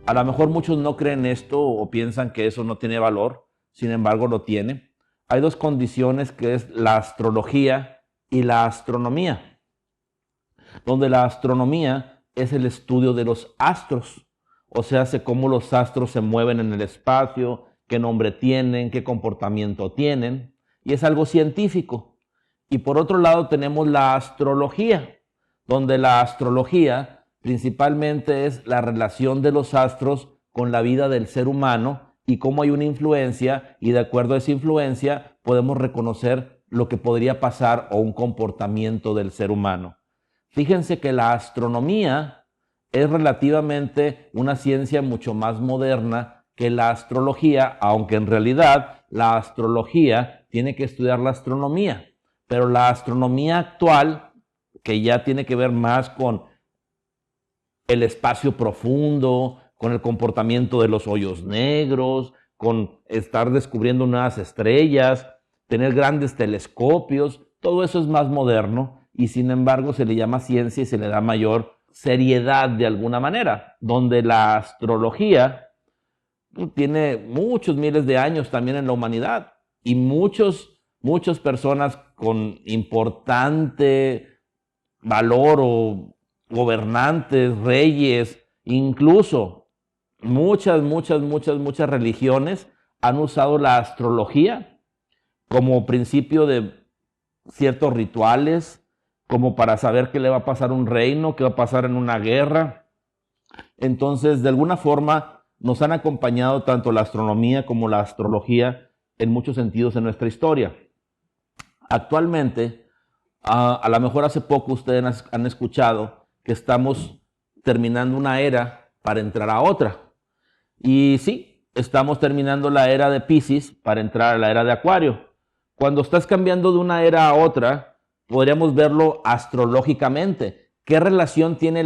A lo mejor muchos no creen esto o piensan que eso no tiene valor, sin embargo lo tiene. Hay dos condiciones que es la astrología y la astronomía, donde la astronomía es el estudio de los astros, o sea, cómo los astros se mueven en el espacio, qué nombre tienen, qué comportamiento tienen, y es algo científico. Y por otro lado tenemos la astrología, donde la astrología principalmente es la relación de los astros con la vida del ser humano y cómo hay una influencia, y de acuerdo a esa influencia podemos reconocer lo que podría pasar o un comportamiento del ser humano. Fíjense que la astronomía es relativamente una ciencia mucho más moderna que la astrología, aunque en realidad la astrología tiene que estudiar la astronomía, pero la astronomía actual, que ya tiene que ver más con el espacio profundo, con el comportamiento de los hoyos negros, con estar descubriendo nuevas estrellas, tener grandes telescopios, todo eso es más moderno y sin embargo se le llama ciencia y se le da mayor seriedad de alguna manera, donde la astrología tiene muchos miles de años también en la humanidad y muchas personas con importante valor o gobernantes, reyes, incluso muchas religiones han usado la astrología como principio de ciertos rituales, como para saber qué le va a pasar a un reino, qué va a pasar en una guerra. Entonces, de alguna forma, nos han acompañado tanto la astronomía como la astrología en muchos sentidos en nuestra historia. Actualmente, a lo mejor hace poco ustedes han escuchado que estamos terminando una era para entrar a otra. Y sí, estamos terminando la era de Piscis para entrar a la era de Acuario. Cuando estás cambiando de una era a otra, podríamos verlo astrológicamente. ¿Qué relación tiene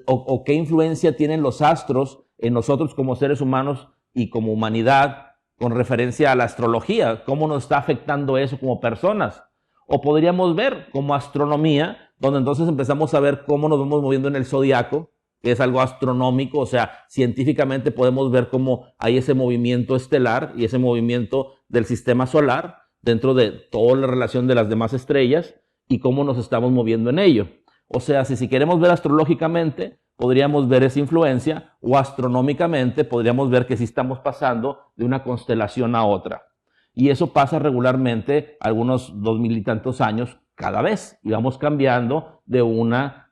o qué influencia tienen los astros en nosotros como seres humanos y como humanidad con referencia a la astrología? ¿Cómo nos está afectando eso como personas? O podríamos ver como astronomía, donde entonces empezamos a ver cómo nos vamos moviendo en el zodiaco, que es algo astronómico, o sea, científicamente podemos ver cómo hay ese movimiento estelar y ese movimiento del sistema solar dentro de toda la relación de las demás estrellas y cómo nos estamos moviendo en ello. O sea, si queremos ver astrológicamente, podríamos ver esa influencia, o astronómicamente podríamos ver que sí estamos pasando de una constelación a otra. Y eso pasa regularmente algunos 2000 y tantos años cada vez. Y vamos cambiando de una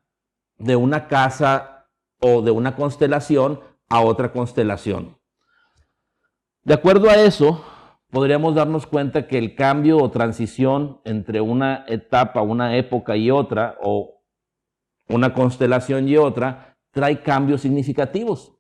casa o de una constelación a otra constelación. De acuerdo a eso, podríamos darnos cuenta que el cambio o transición entre una etapa, una época y otra, o una constelación y otra, trae cambios significativos.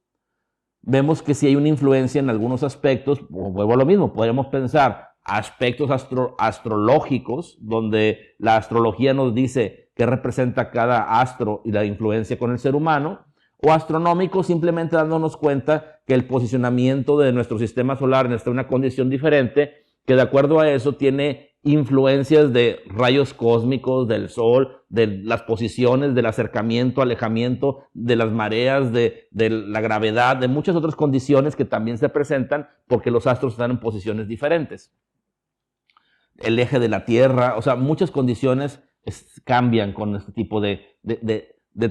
Vemos que si hay una influencia en algunos aspectos, vuelvo a lo mismo, podríamos pensar aspectos astrológicos, donde la astrología nos dice qué representa cada astro y la influencia con el ser humano, o astronómico, simplemente dándonos cuenta que el posicionamiento de nuestro sistema solar está en una condición diferente, que de acuerdo a eso tiene influencias de rayos cósmicos, del sol, de las posiciones, del acercamiento, alejamiento, de las mareas, de la gravedad, de muchas otras condiciones que también se presentan porque los astros están en posiciones diferentes. El eje de la Tierra, o sea, muchas condiciones cambian con este tipo de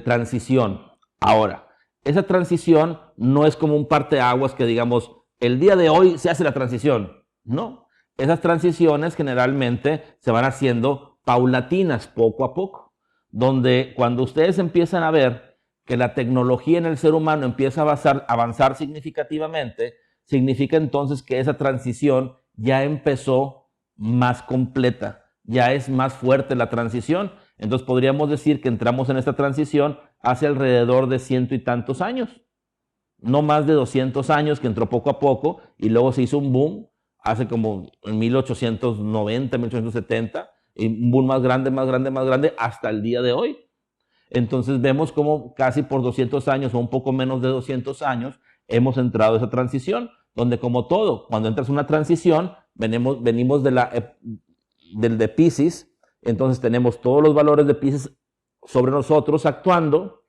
transición. Ahora, esa transición no es como un parteaguas que digamos, el día de hoy se hace la transición. No. Esas transiciones generalmente se van haciendo paulatinas, poco a poco, donde cuando ustedes empiezan a ver que la tecnología en el ser humano empieza a avanzar significativamente, significa entonces que esa transición ya empezó más completa, ya es más fuerte la transición. Entonces podríamos decir que entramos en esta transición hace alrededor de 100 y tantos años, no más de 200 años, que entró poco a poco y luego se hizo un boom hace como en 1890, 1870, y un boom más grande hasta el día de hoy. Entonces vemos como casi por 200 años o un poco menos de 200 años hemos entrado a esa transición, donde como todo, cuando entras en una transición, venimos del de Piscis, entonces tenemos todos los valores de Piscis sobre nosotros actuando,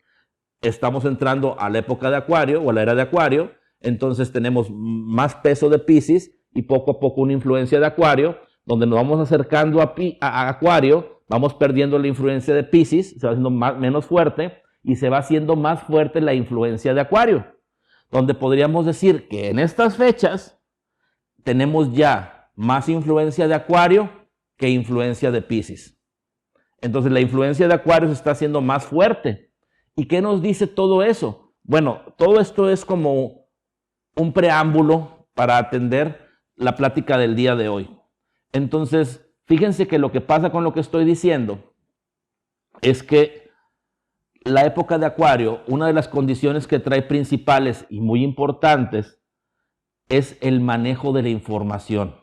estamos entrando a la época de Acuario o a la era de Acuario, entonces tenemos más peso de Piscis y poco a poco una influencia de Acuario, donde nos vamos acercando a Acuario, vamos perdiendo la influencia de Piscis, se va haciendo menos fuerte y se va haciendo más fuerte la influencia de Acuario, donde podríamos decir que en estas fechas tenemos ya más influencia de Acuario que influencia de Piscis. Entonces la influencia de Acuario se está haciendo más fuerte. ¿Y qué nos dice todo eso? Bueno, todo esto es como un preámbulo para atender la plática del día de hoy. Entonces, fíjense que lo que pasa con lo que estoy diciendo es que la época de Acuario, una de las condiciones que trae principales y muy importantes es el manejo de la información.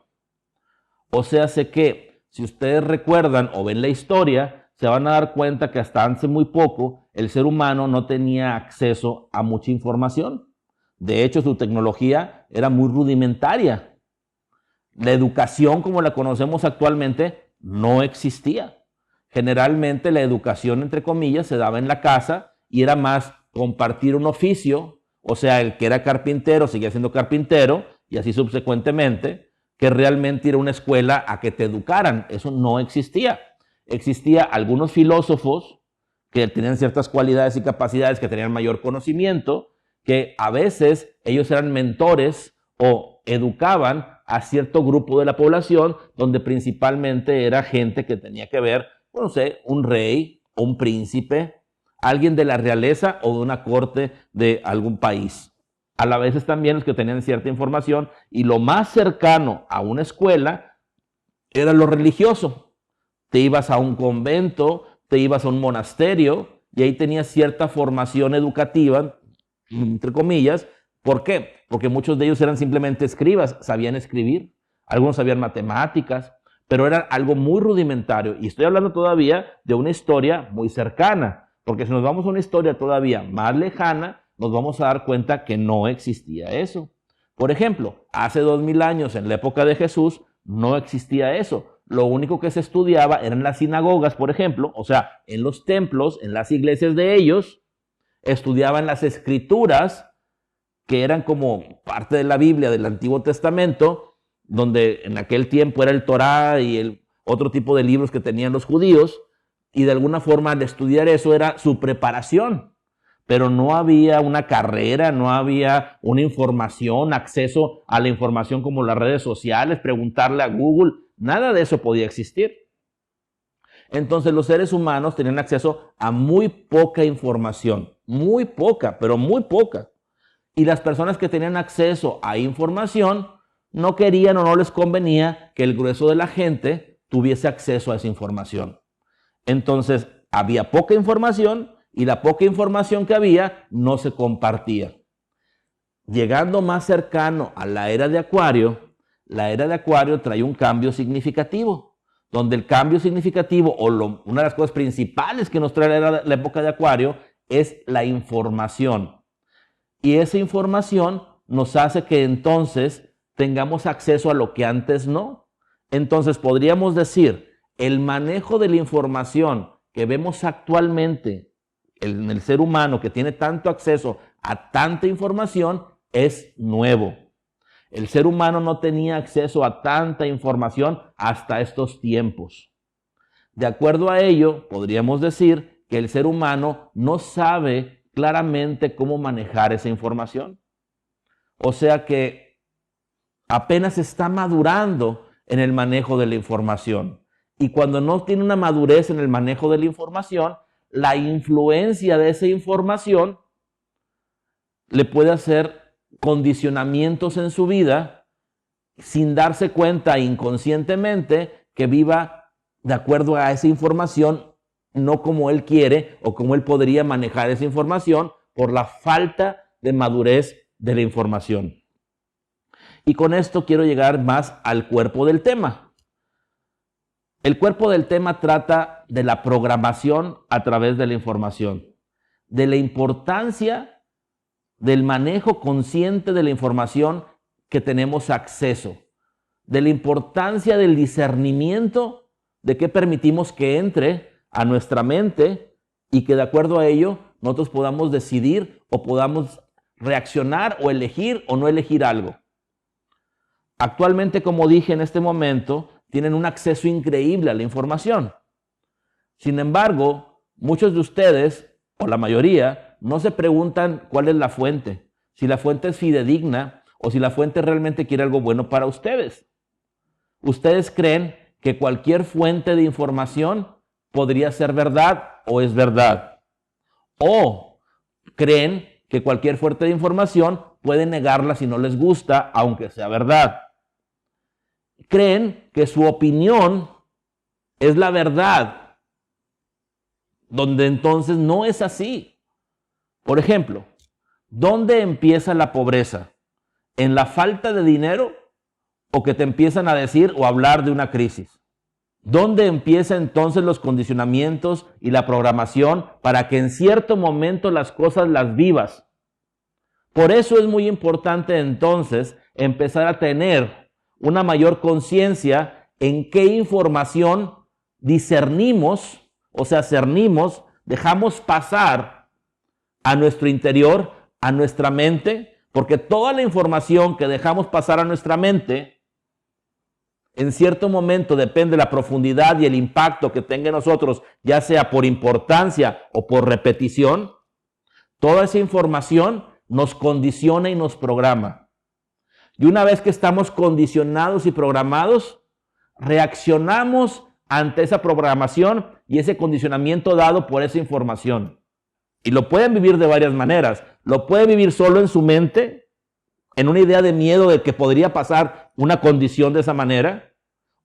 O sea, sé que si ustedes recuerdan o ven la historia, se van a dar cuenta que hasta hace muy poco el ser humano no tenía acceso a mucha información. De hecho, su tecnología era muy rudimentaria. La educación como la conocemos actualmente no existía. Generalmente la educación, entre comillas, se daba en la casa y era más compartir un oficio, o sea, el que era carpintero seguía siendo carpintero y así subsecuentemente, que realmente ir a una escuela a que te educaran. Eso no existía. Existía algunos filósofos que tenían ciertas cualidades y capacidades, que tenían mayor conocimiento, que a veces ellos eran mentores o educaban a cierto grupo de la población, donde principalmente era gente que tenía que ver, no sé, un rey, un príncipe, alguien de la realeza o de una corte de algún país. A la vez también los que tenían cierta información, y lo más cercano a una escuela era lo religioso. Te ibas a un convento, te ibas a un monasterio y ahí tenías cierta formación educativa, entre comillas. ¿Por qué? Porque muchos de ellos eran simplemente escribas, sabían escribir, algunos sabían matemáticas, pero era algo muy rudimentario. Y estoy hablando todavía de una historia muy cercana, porque si nos vamos a una historia todavía más lejana, nos vamos a dar cuenta que no existía eso. Por ejemplo, hace 2000 años, en la época de Jesús, no existía eso. Lo único que se estudiaba eran las sinagogas, por ejemplo, o sea, en los templos, en las iglesias de ellos, estudiaban las escrituras, que eran como parte de la Biblia del Antiguo Testamento, donde en aquel tiempo era el Torá y el otro tipo de libros que tenían los judíos, y de alguna forma al estudiar eso era su preparación. Pero no había una carrera, no había una información, acceso a la información como las redes sociales, preguntarle a Google, nada de eso podía existir. Entonces los seres humanos tenían acceso a muy poca información, muy poca, pero muy poca. Y las personas que tenían acceso a información no querían o no les convenía que el grueso de la gente tuviese acceso a esa información. Entonces había poca información y la poca información que había no se compartía. Llegando más cercano a la era de Acuario, la era de Acuario trae un cambio significativo, donde el cambio significativo una de las cosas principales que nos trae la época de Acuario es la información. Y esa información nos hace que entonces tengamos acceso a lo que antes no. Entonces podríamos decir, el manejo de la información que vemos actualmente en el ser humano, que tiene tanto acceso a tanta información, es nuevo. El ser humano no tenía acceso a tanta información hasta estos tiempos. De acuerdo a ello, podríamos decir que el ser humano no sabe claramente cómo manejar esa información. O sea que apenas está madurando en el manejo de la información. Y cuando no tiene una madurez en el manejo de la información, la influencia de esa información le puede hacer condicionamientos en su vida sin darse cuenta inconscientemente que viva de acuerdo a esa información, no como él quiere o como él podría manejar esa información por la falta de madurez de la información. Y con esto quiero llegar más al cuerpo del tema. El cuerpo del tema trata de la programación a través de la información, de la importancia del manejo consciente de la información que tenemos acceso, de la importancia del discernimiento de qué permitimos que entre a nuestra mente y que de acuerdo a ello nosotros podamos decidir o podamos reaccionar o elegir o no elegir algo. Actualmente, como dije en este momento, tienen un acceso increíble a la información. Sin embargo, muchos de ustedes, o la mayoría, no se preguntan cuál es la fuente, si la fuente es fidedigna o si la fuente realmente quiere algo bueno para ustedes. Ustedes creen que cualquier fuente de información podría ser verdad o es verdad. O creen que cualquier fuente de información puede negarla si no les gusta, aunque sea verdad. Creen que su opinión es la verdad, donde entonces no es así. Por ejemplo, ¿dónde empieza la pobreza? ¿En la falta de dinero o que te empiezan a decir o hablar de una crisis? ¿Dónde empiezan entonces los condicionamientos y la programación para que en cierto momento las cosas las vivas? Por eso es muy importante entonces empezar a tener una mayor conciencia en qué información discernimos, o sea, cernimos, dejamos pasar a nuestro interior, a nuestra mente, porque toda la información que dejamos pasar a nuestra mente, en cierto momento depende de la profundidad y el impacto que tenga en nosotros, ya sea por importancia o por repetición, toda esa información nos condiciona y nos programa. Y una vez que estamos condicionados y programados, reaccionamos ante esa programación y ese condicionamiento dado por esa información. Y lo pueden vivir de varias maneras. Lo pueden vivir solo en su mente, en una idea de miedo de que podría pasar una condición de esa manera,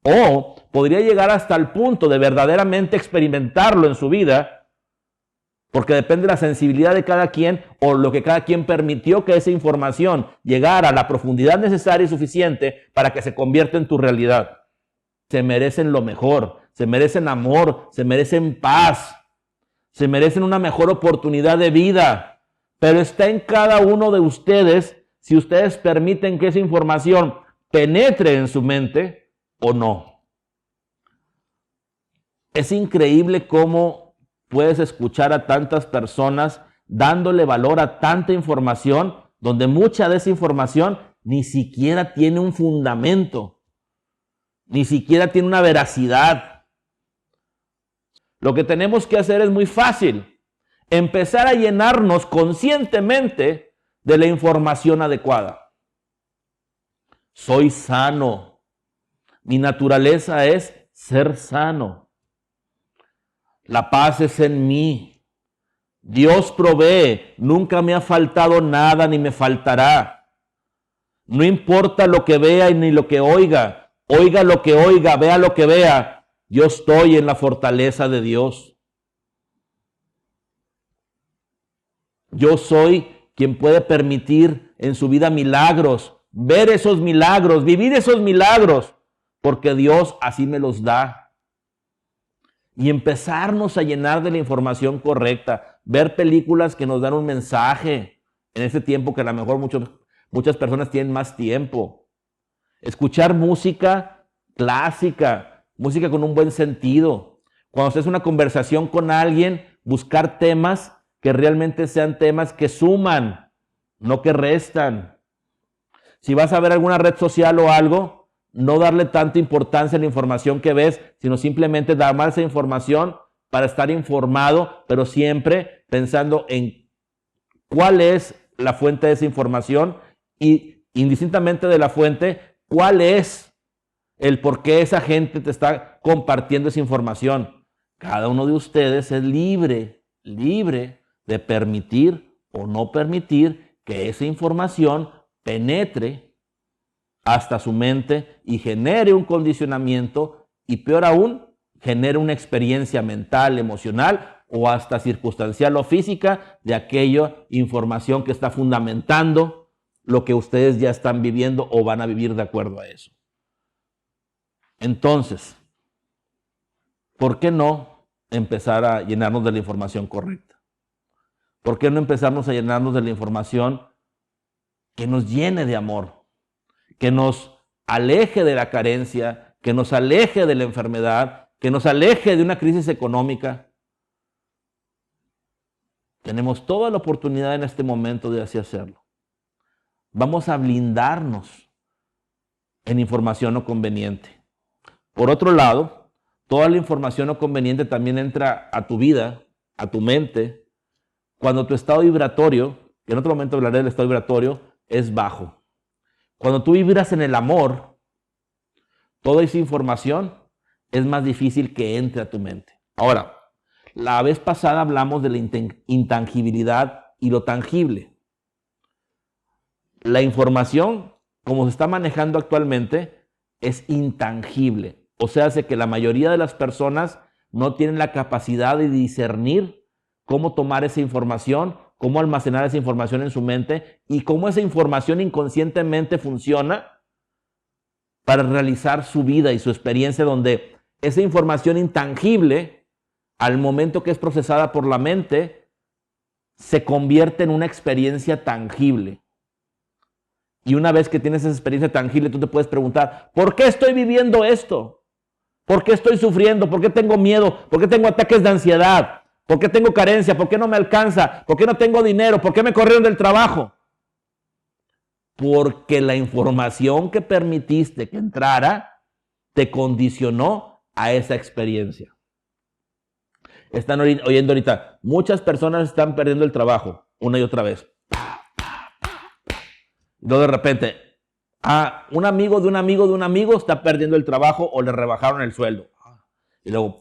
o podría llegar hasta el punto de verdaderamente experimentarlo en su vida, porque depende de la sensibilidad de cada quien o lo que cada quien permitió que esa información llegara a la profundidad necesaria y suficiente para que se convierta en tu realidad. Se merecen lo mejor, se merecen amor, se merecen paz, se merecen una mejor oportunidad de vida, pero está en cada uno de ustedes si ustedes permiten que esa información penetre en su mente o no. Es increíble cómo puedes escuchar a tantas personas dándole valor a tanta información, donde mucha de esa información ni siquiera tiene un fundamento, ni siquiera tiene una veracidad. Lo que tenemos que hacer es muy fácil, empezar a llenarnos conscientemente de la información adecuada. Soy sano. Mi naturaleza es ser sano. La paz es en mí. Dios provee. Nunca me ha faltado nada ni me faltará. No importa lo que vea ni lo que oiga. Oiga lo que oiga, vea lo que vea. Yo estoy en la fortaleza de Dios. Yo soy quien puede permitir en su vida milagros, ver esos milagros, vivir esos milagros, porque Dios así me los da. Y empezarnos a llenar de la información correcta, ver películas que nos dan un mensaje en ese tiempo que a lo mejor muchas personas tienen más tiempo. Escuchar música clásica, música con un buen sentido. Cuando haces una conversación con alguien, buscar temas que realmente sean temas que suman, no que restan. Si vas a ver alguna red social o algo, no darle tanta importancia a la información que ves, sino simplemente dar más esa información para estar informado, pero siempre pensando en cuál es la fuente de esa información y indistintamente de la fuente, cuál es el por qué esa gente te está compartiendo esa información. Cada uno de ustedes es libre de permitir o no permitir que esa información penetre hasta su mente y genere un condicionamiento y peor aún, genere una experiencia mental, emocional o hasta circunstancial o física de aquella información que está fundamentando lo que ustedes ya están viviendo o van a vivir de acuerdo a eso. Entonces, ¿por qué no empezar a llenarnos de la información correcta? ¿Por qué no empezarnos a llenarnos de la información que nos llene de amor? Que nos aleje de la carencia, que nos aleje de la enfermedad, que nos aleje de una crisis económica, Tenemos toda la oportunidad en este momento de así hacerlo. Vamos a blindarnos en información no conveniente. Por otro lado, toda la información no conveniente también entra a tu vida, a tu mente, cuando tu estado vibratorio, que en otro momento hablaré del estado vibratorio, es bajo. Cuando tú vibras en el amor, toda esa información es más difícil que entre a tu mente. Ahora, la vez pasada hablamos de la intangibilidad y lo tangible. La información, como se está manejando actualmente, es intangible. O sea, hace que la mayoría de las personas no tienen la capacidad de discernir cómo tomar esa información, cómo almacenar esa información en su mente y cómo esa información inconscientemente funciona para realizar su vida y su experiencia, donde esa información intangible, al momento que es procesada por la mente, se convierte en una experiencia tangible. Y una vez que tienes esa experiencia tangible, tú te puedes preguntar, ¿por qué estoy viviendo esto? ¿Por qué estoy sufriendo? ¿Por qué tengo miedo? ¿Por qué tengo ataques de ansiedad? ¿Por qué tengo carencia? ¿Por qué no me alcanza? ¿Por qué no tengo dinero? ¿Por qué me corrieron del trabajo? Porque la información que permitiste que entrara te condicionó a esa experiencia. Están oyendo ahorita, muchas personas están perdiendo el trabajo una y otra vez. Luego de repente, un amigo de un amigo de un amigo está perdiendo el trabajo o le rebajaron el sueldo. Y luego,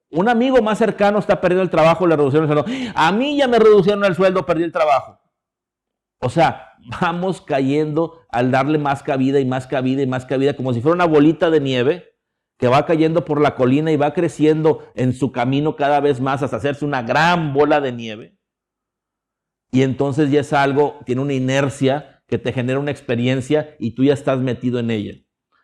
un amigo más cercano está perdiendo el trabajo, le reducieron el sueldo. A mí ya me reducieron el sueldo, perdí el trabajo. O sea, vamos cayendo al darle más cabida y más cabida y más cabida, como si fuera una bolita de nieve que va cayendo por la colina y va creciendo en su camino cada vez más hasta hacerse una gran bola de nieve. Y entonces ya es algo, tiene una inercia que te genera una experiencia y tú ya estás metido en ella.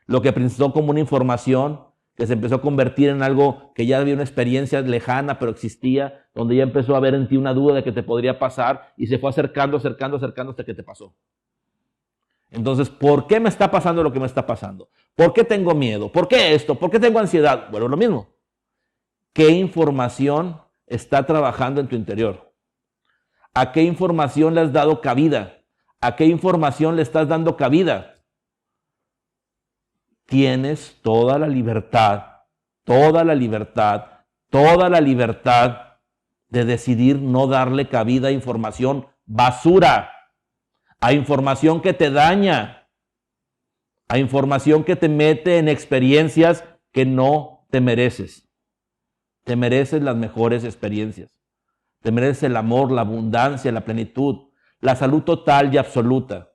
Lo que empezó como una información, que se empezó a convertir en algo que ya había una experiencia lejana, pero existía, donde ya empezó a haber en ti una duda de que te podría pasar y se fue acercando hasta que te pasó. Entonces, ¿por qué me está pasando lo que me está pasando? ¿Por qué tengo miedo? ¿Por qué esto? ¿Por qué tengo ansiedad? Bueno, lo mismo. ¿Qué información está trabajando en tu interior? ¿A qué información le has dado cabida? ¿A qué información le estás dando cabida? Tienes toda la libertad de decidir no darle cabida a información basura, a información que te daña, a información que te mete en experiencias que no te mereces. Te mereces las mejores experiencias. Te mereces el amor, la abundancia, la plenitud, la salud total y absoluta.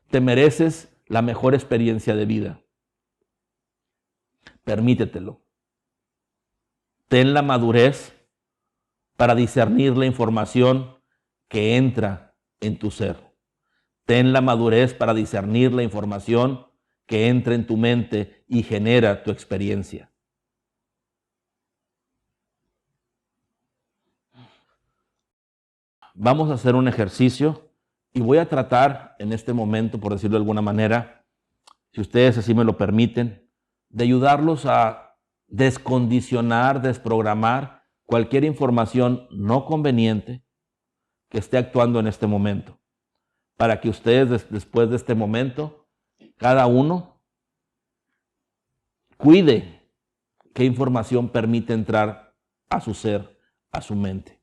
Te mereces la mejor experiencia de vida. Permítetelo. Ten la madurez para discernir la información que entra en tu ser. Ten la madurez para discernir la información que entra en tu mente y genera tu experiencia. Vamos a hacer un ejercicio y voy a tratar en este momento, por decirlo de alguna manera, si ustedes así me lo permiten, de ayudarlos a descondicionar, desprogramar cualquier información no conveniente que esté actuando en este momento, para que ustedes después de este momento, cada uno cuide qué información permite entrar a su ser, a su mente.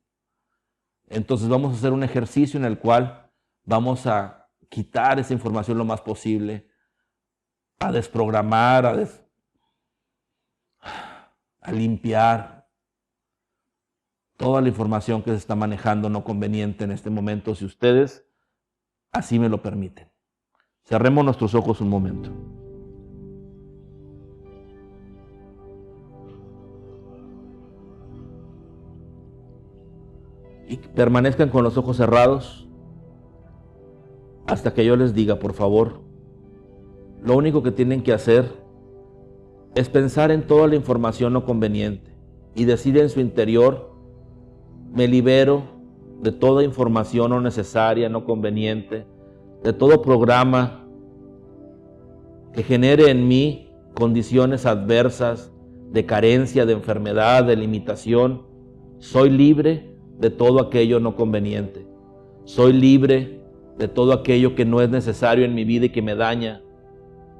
Entonces vamos a hacer un ejercicio en el cual vamos a quitar esa información lo más posible, a desprogramar, a limpiar toda la información que se está manejando no conveniente en este momento, si ustedes así me lo permiten. Cerremos nuestros ojos un momento. Y permanezcan con los ojos cerrados hasta que yo les diga, por favor. Lo único que tienen que hacer es pensar en toda la información no conveniente y decir en su interior, me libero de toda información no necesaria, no conveniente, de todo programa que genere en mí condiciones adversas de carencia, de enfermedad, de limitación. Soy libre de todo aquello no conveniente. Soy libre de todo aquello que no es necesario en mi vida y que me daña.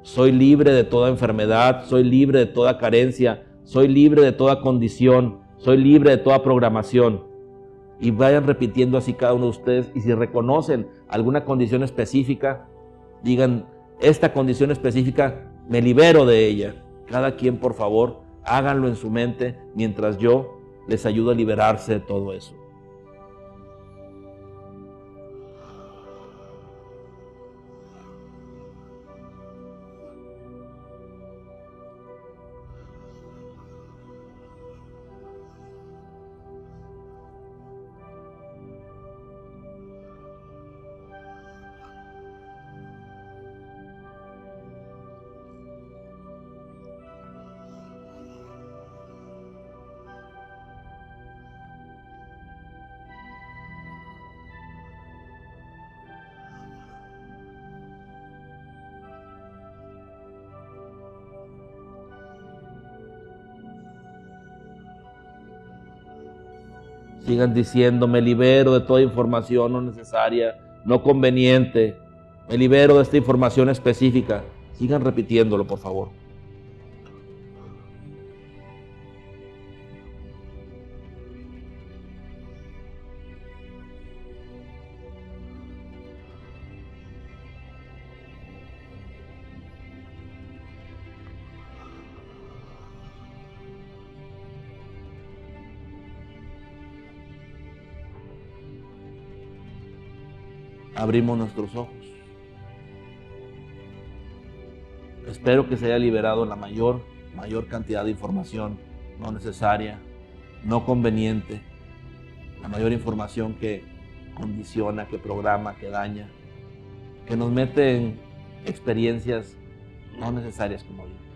Soy libre de toda enfermedad, soy libre de toda carencia, soy libre de toda condición, soy libre de toda programación. Y vayan repitiendo así cada uno de ustedes, y si reconocen alguna condición específica, digan, esta condición específica, me libero de ella. Cada quien, por favor, háganlo en su mente mientras yo les ayudo a liberarse de todo eso. Sigan diciendo, me libero de toda información no necesaria, no conveniente. Me libero de esta información específica. Sigan repitiéndolo, por favor. Abrimos nuestros ojos. Espero que se haya liberado la mayor cantidad de información no necesaria, no conveniente, la mayor información que condiciona, que programa, que daña, que nos mete en experiencias no necesarias, como digo.